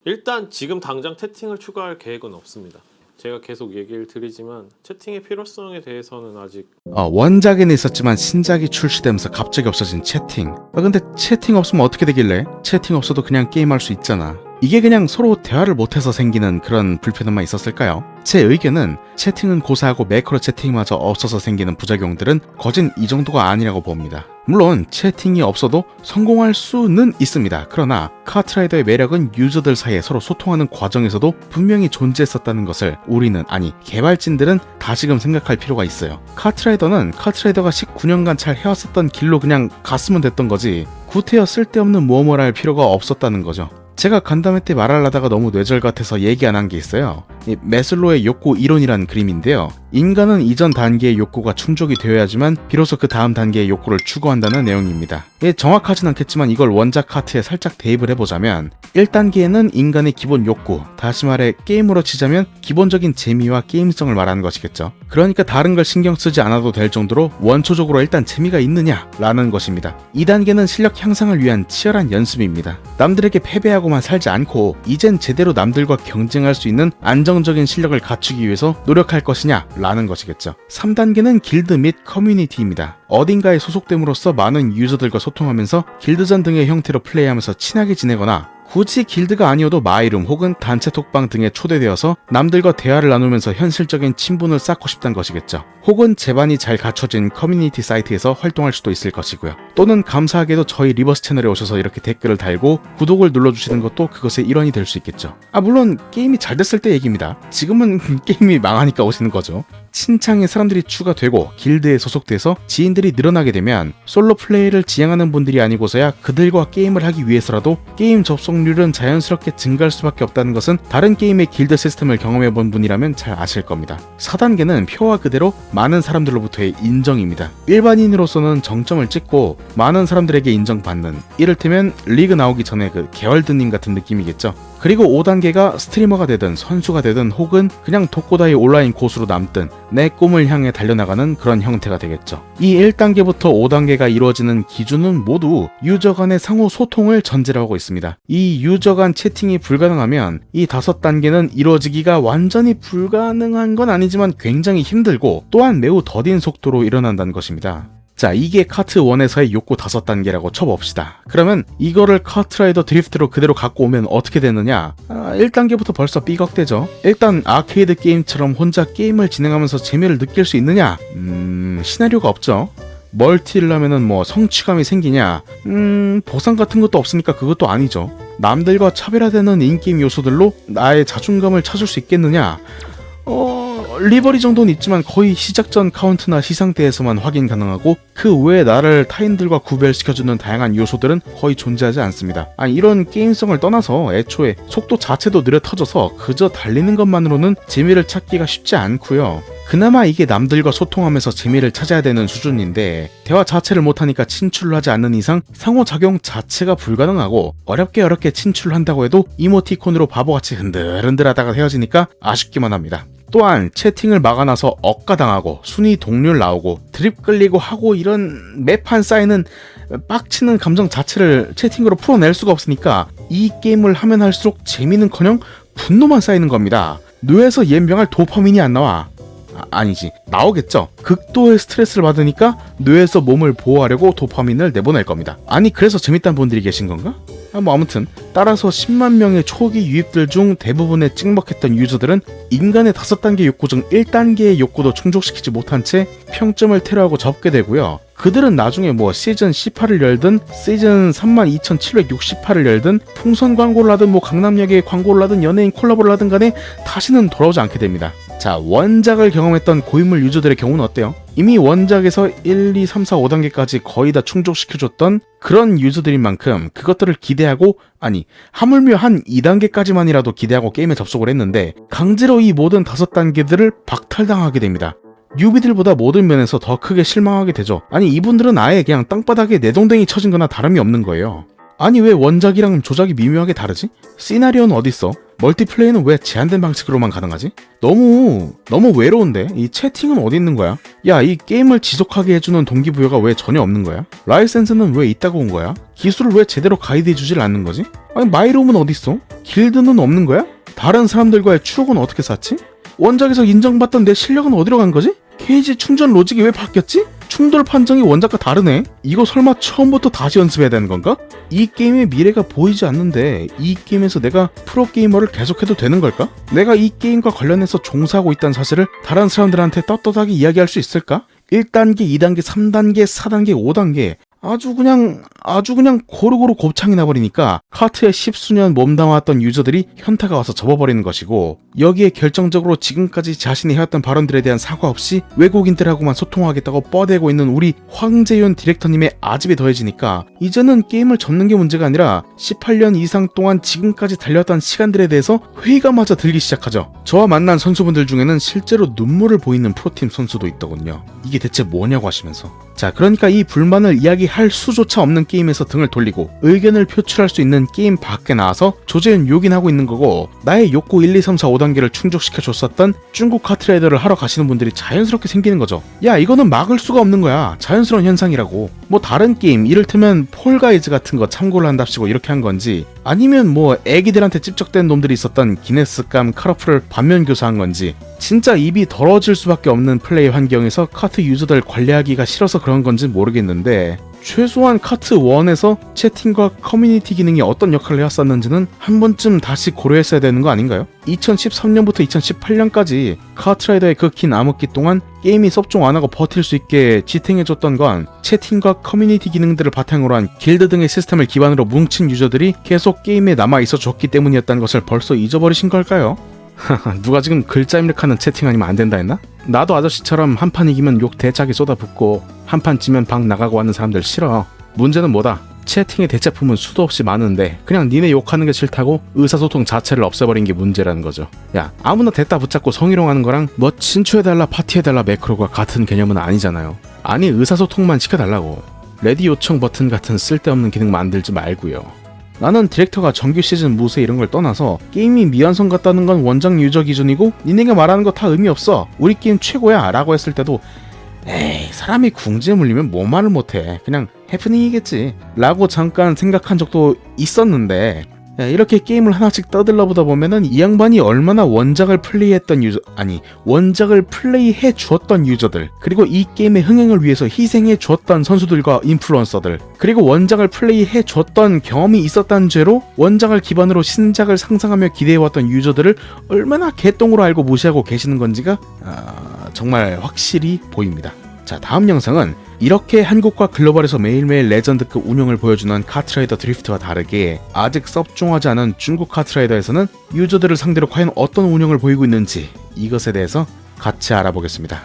일단 지금 당장 채팅을 추가할 계획은 없습니다. 제가 계속 얘기를 드리지만 채팅의 필요성에 대해서는 아직 원작에는 있었지만 신작이 출시되면서 갑자기 없어진 채팅. 근데 채팅 없으면 어떻게 되길래? 채팅 없어도 그냥 게임할 수 있잖아. 이게 그냥 서로 대화를 못해서 생기는 그런 불편함만 있었을까요? 제 의견은 채팅은 고사하고 매크로 채팅마저 없어서 생기는 부작용들은 거진 이 정도가 아니라고 봅니다. 물론 채팅이 없어도 성공할 수는 있습니다. 그러나 카트라이더의 매력은 유저들 사이에 서로 소통하는 과정에서도 분명히 존재했었다는 것을 우리는, 아니 개발진들은 다시금 생각할 필요가 있어요. 카트라이더는 카트라이더가 19년간 잘 해왔었던 길로 그냥 갔으면 됐던 거지 구태여 쓸데없는 모험을 할 필요가 없었다는 거죠. 제가 간담회 때 말하려다가 너무 뇌절 같아서 얘기 안 한 게 있어요. 이 매슬로의 욕구 이론이라는 그림인데요. 인간은 이전 단계의 욕구가 충족이 되어야지만 비로소 그 다음 단계의 욕구를 추구한다는 내용입니다. 정확하진 않겠지만 이걸 원작 카트에 살짝 대입을 해보자면 1단계에는 인간의 기본 욕구, 다시 말해 게임으로 치자면 기본적인 재미와 게임성을 말하는 것이겠죠. 그러니까 다른 걸 신경 쓰지 않아도 될 정도로 원초적으로 일단 재미가 있느냐라는 것입니다. 2단계는 실력 향상을 위한 치열한 연습입니다. 남들에게 패배하고만 살지 않고 이젠 제대로 남들과 경쟁할 수 있는 안정적인 실력을 갖추기 위해서 노력할 것이냐 라는 것이겠죠. 3단계는 길드 및 커뮤니티입니다. 어딘가에 소속됨으로써 많은 유저들과 소통하면서 길드전 등의 형태로 플레이하면서 친하게 지내거나 굳이 길드가 아니어도 마이룸 혹은 단체 톡방 등에 초대되어서 남들과 대화를 나누면서 현실적인 친분을 쌓고 싶다는 것이겠죠. 혹은 제반이 잘 갖춰진 커뮤니티 사이트에서 활동할 수도 있을 것이고요. 또는 감사하게도 저희 리버스 채널에 오셔서 이렇게 댓글을 달고 구독을 눌러주시는 것도 그것의 일환이 될 수 있겠죠. 물론 게임이 잘 됐을 때 얘기입니다. 지금은 게임이 망하니까 오시는 거죠. 친창에 사람들이 추가되고 길드에 소속돼서 지인들이 늘어나게 되면 솔로 플레이를 지향하는 분들이 아니고서야 그들과 게임을 하기 위해서라도 게임 접속률은 자연스럽게 증가할 수밖에 없다는 것은 다른 게임의 길드 시스템을 경험해본 분이라면 잘 아실 겁니다. 4단계는 표와 그대로 많은 사람들로부터의 인정입니다. 일반인으로서는 정점을 찍고 많은 사람들에게 인정받는, 이를테면 리그 나오기 전에 그 게월드님 같은 느낌이겠죠. 그리고 5단계가 스트리머가 되든 선수가 되든 혹은 그냥 독고다이 온라인 고수로 남든 내 꿈을 향해 달려나가는 그런 형태가 되겠죠. 이 1단계부터 5단계가 이루어지는 기준은 모두 유저 간의 상호 소통을 전제로 하고 있습니다. 이 유저 간 채팅이 불가능하면 이 5단계는 이루어지기가 완전히 불가능한 건 아니지만 굉장히 힘들고 또한 매우 더딘 속도로 일어난다는 것입니다. 자, 이게 카트1에서의 욕구 5단계라고 쳐봅시다. 그러면 이거를 카트라이더 드리프트로 그대로 갖고 오면 어떻게 되느냐? 1단계부터 벌써 삐걱대죠. 일단 아케이드 게임처럼 혼자 게임을 진행하면서 재미를 느낄 수 있느냐? 시나리오가 없죠. 멀티를 하면은 성취감이 생기냐? 보상 같은 것도 없으니까 그것도 아니죠. 남들과 차별화되는 인게임 요소들로 나의 자존감을 찾을 수 있겠느냐? 리버리 정도는 있지만 거의 시작전 카운트나 시상대에서만 확인 가능하고 그 외에 나를 타인들과 구별시켜주는 다양한 요소들은 거의 존재하지 않습니다. 이런 게임성을 떠나서 애초에 속도 자체도 느려 터져서 그저 달리는 것만으로는 재미를 찾기가 쉽지 않고요. 그나마 이게 남들과 소통하면서 재미를 찾아야 되는 수준인데 대화 자체를 못하니까 친출을 하지 않는 이상 상호작용 자체가 불가능하고 어렵게 친출을 한다고 해도 이모티콘으로 바보같이 흔들흔들하다가 헤어지니까 아쉽기만 합니다. 또한 채팅을 막아놔서 억가당하고 순위 동률 나오고 드립 끌리고 하고 이런 매판 쌓이는 빡치는 감정 자체를 채팅으로 풀어낼 수가 없으니까 이 게임을 하면 할수록 재미는커녕 분노만 쌓이는 겁니다. 뇌에서 예명할 도파민이 안 나와. 아니지, 나오겠죠. 극도의 스트레스를 받으니까 뇌에서 몸을 보호하려고 도파민을 내보낼 겁니다. 그래서 재밌다는 분들이 계신 건가? 아무튼 따라서 10만 명의 초기 유입들 중 대부분의 찍먹했던 유저들은 인간의 5단계 욕구 중 1단계의 욕구도 충족시키지 못한 채 평점을 테러하고 접게 되고요. 그들은 나중에 시즌 18을 열든 시즌 32,768을 열든 풍선 광고를 하든 강남역에 광고를 하든 연예인 콜라보를 하든 간에 다시는 돌아오지 않게 됩니다. 자, 원작을 경험했던 고인물 유저들의 경우는 어때요? 이미 원작에서 1, 2, 3, 4, 5단계까지 거의 다 충족시켜줬던 그런 유저들인 만큼 그것들을 기대하고, 하물며 한 2단계까지만이라도 기대하고 게임에 접속을 했는데 강제로 이 모든 5단계들을 박탈당하게 됩니다. 뉴비들보다 모든 면에서 더 크게 실망하게 되죠. 이분들은 아예 그냥 땅바닥에 내동댕이 쳐진 거나 다름이 없는 거예요. 왜 원작이랑 조작이 미묘하게 다르지? 시나리오는 어딨어? 멀티플레이는 왜 제한된 방식으로만 가능하지? 너무 외로운데? 이 채팅은 어디 있는 거야? 야, 이 게임을 지속하게 해주는 동기부여가 왜 전혀 없는 거야? 라이센스는 왜 있다고 온 거야? 기술을 왜 제대로 가이드해주질 않는 거지? 아니, 마이룸은 어딨어? 길드는 없는 거야? 다른 사람들과의 추억은 어떻게 쌓지? 원작에서 인정받던 내 실력은 어디로 간 거지? 케이지 충전 로직이 왜 바뀌었지? 충돌 판정이 원작과 다르네? 이거 설마 처음부터 다시 연습해야 되는 건가? 이 게임의 미래가 보이지 않는데 이 게임에서 내가 프로게이머를 계속해도 되는 걸까? 내가 이 게임과 관련해서 종사하고 있다는 사실을 다른 사람들한테 떳떳하게 이야기할 수 있을까? 1단계, 2단계, 3단계, 4단계, 5단계 아주 그냥 고루고루 곱창이 나버리니까 카트에 10수년 몸담았던 유저들이 현타가 와서 접어버리는 것이고, 여기에 결정적으로 지금까지 자신이 해왔던 발언들에 대한 사과 없이 외국인들하고만 소통하겠다고 뻐대고 있는 우리 황재윤 디렉터님의 아집이 더해지니까 이제는 게임을 접는 게 문제가 아니라 18년 이상 동안 지금까지 달렸던 시간들에 대해서 회의가 마저 들기 시작하죠. 저와 만난 선수분들 중에는 실제로 눈물을 보이는 프로팀 선수도 있더군요. 이게 대체 뭐냐고 하시면서. 자, 그러니까 이 불만을 이야기할 수조차 없는 게임에서 등을 돌리고 의견을 표출할 수 있는 게임 밖에 나와서 조재현 욕인하고 있는 거고, 나의 욕구 1, 2, 3, 4, 5단계를 충족시켜줬었던 중국 카트라이더를 하러 가시는 분들이 자연스럽게 생기는 거죠. 야, 이거는 막을 수가 없는 거야. 자연스러운 현상이라고. 뭐 다른 게임 이를테면 폴가이즈 같은 거 참고를 한답시고 이렇게 한 건지, 아니면 뭐 애기들한테 찝적된 놈들이 있었던 기네스감 카라프를 반면 교사한 건지, 진짜 입이 더러워질 수밖에 없는 플레이 환경에서 카트 유저들 관리하기가 싫어서 그런 건지 모르겠는데, 최소한 카트 1에서 채팅과 커뮤니티 기능이 어떤 역할을 해왔었는지는 한 번쯤 다시 고려했어야 되는 거 아닌가요? 2013년부터 2018년까지 카트라이더의 그 긴 암흑기 동안 게임이 섭종 안 하고 버틸 수 있게 지탱해줬던 건 채팅과 커뮤니티 기능들을 바탕으로 한 길드 등의 시스템을 기반으로 뭉친 유저들이 계속 게임에 남아있어 줬기 때문이었다는 것을 벌써 잊어버리신 걸까요? 누가 지금 글자 입력하는 채팅 아니면 안 된다 했나? 나도 아저씨처럼 한 판 이기면 욕 대차게 쏟아붓고 한 판 지면 방 나가고 하는 사람들 싫어. 문제는 뭐다? 채팅의 대체품은 수도 없이 많은데 그냥 니네 욕하는 게 싫다고 의사소통 자체를 없애버린 게 문제라는 거죠. 야, 아무나 됐다 붙잡고 성희롱하는 거랑 뭐 친추해달라 파티해달라 매크로가 같은 개념은 아니잖아요. 아니, 의사소통만 시켜달라고. 레디 요청 버튼 같은 쓸데없는 기능 만들지 말고요. 나는 디렉터가 정규 시즌 무쇠 이런 걸 떠나서 게임이 미완성 같다는 건 원작 유저 기준이고 니네가 말하는 거 다 의미 없어, 우리 게임 최고야 라고 했을 때도 에이, 사람이 궁지에 물리면 뭔 말을 못해, 그냥 해프닝이겠지 라고 잠깐 생각한 적도 있었는데, 이렇게 게임을 하나씩 떠들러보다 보면은 이 양반이 얼마나 원작을 플레이했던 원작을 플레이해 주었던 유저들, 그리고 이 게임의 흥행을 위해서 희생해 주었던 선수들과 인플루언서들, 그리고 원작을 플레이해 주었던 경험이 있었다는 죄로 원작을 기반으로 신작을 상상하며 기대해왔던 유저들을 얼마나 개똥으로 알고 무시하고 계시는 건지가 정말 확실히 보입니다. 자, 다음 영상은 이렇게 한국과 글로벌에서 매일매일 레전드급 운영을 보여주는 카트라이더 드리프트와 다르게 아직 섭종하지 않은 중국 카트라이더에서는 유저들을 상대로 과연 어떤 운영을 보이고 있는지, 이것에 대해서 같이 알아보겠습니다.